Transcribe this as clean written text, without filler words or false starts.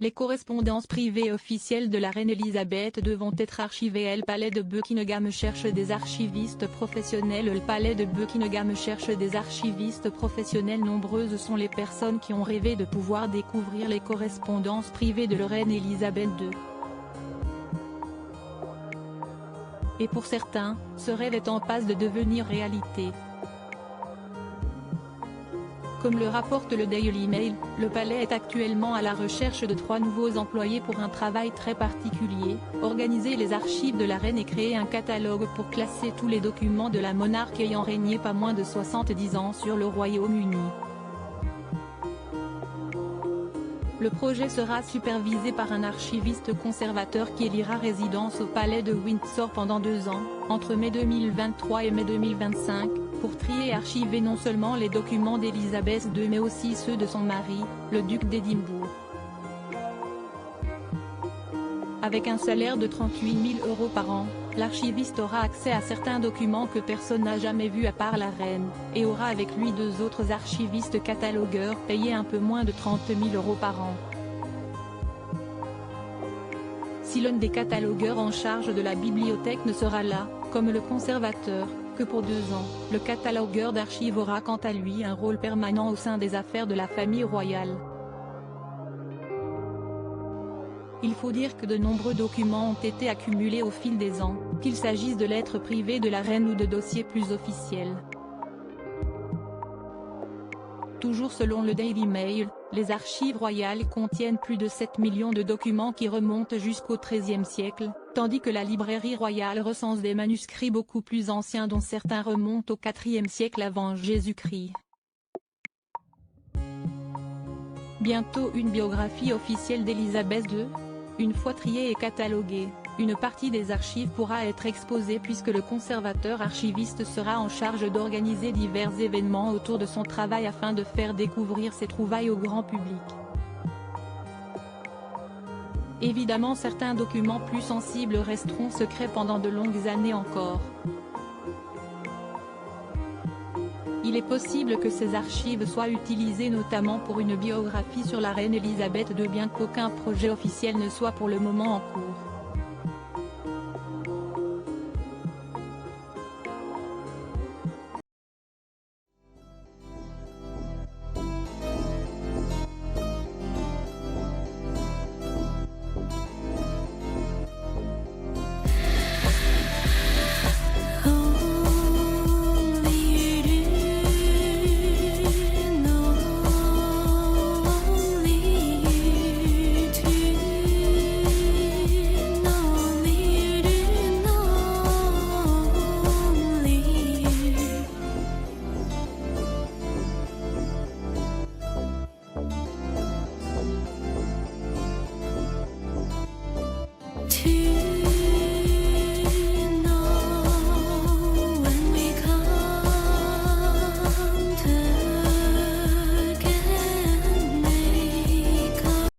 Les correspondances privées officielles de la reine Elisabeth II vont être archivées. Le palais de Buckingham cherche des archivistes professionnels. Le palais de Buckingham cherche des archivistes professionnels. Nombreuses sont les personnes qui ont rêvé de pouvoir découvrir les correspondances privées de la reine Elisabeth II. Et pour certains, ce rêve est en passe de devenir réalité. Comme le rapporte le Daily Mail, le palais est actuellement à la recherche de 3 nouveaux employés pour un travail très particulier, organiser les archives de la reine et créer un catalogue pour classer tous les documents de la monarque ayant régné pas moins de 70 ans sur le Royaume-Uni. Le projet sera supervisé par un archiviste conservateur qui élira résidence au palais de Windsor pendant 2 ans, entre mai 2023 et mai 2025, pour trier et archiver non seulement les documents d'Elisabeth II mais aussi ceux de son mari, le duc d'Édimbourg. Avec un salaire de 38 000 € par an, l'archiviste aura accès à certains documents que personne n'a jamais vus à part la reine, et aura avec lui 2 autres archivistes catalogueurs payés un peu moins de 30 000 € par an. Si l'un des catalogueurs en charge de la bibliothèque ne sera là, comme le conservateur, que pour 2 ans, le catalogueur d'archives aura quant à lui un rôle permanent au sein des affaires de la famille royale. Il faut dire que de nombreux documents ont été accumulés au fil des ans, qu'il s'agisse de lettres privées de la reine ou de dossiers plus officiels. Toujours selon le Daily Mail, les archives royales contiennent plus de 7 millions de documents qui remontent jusqu'au XIIIe siècle, tandis que la librairie royale recense des manuscrits beaucoup plus anciens dont certains remontent au IVe siècle avant Jésus-Christ. Bientôt une biographie officielle d'Elisabeth II ? Une fois triée et cataloguée, une partie des archives pourra être exposée puisque le conservateur archiviste sera en charge d'organiser divers événements autour de son travail afin de faire découvrir ses trouvailles au grand public. Évidemment certains documents plus sensibles resteront secrets pendant de longues années encore. Il est possible que ces archives soient utilisées notamment pour une biographie sur la reine Elisabeth II bien qu'aucun projet officiel ne soit pour le moment en cours.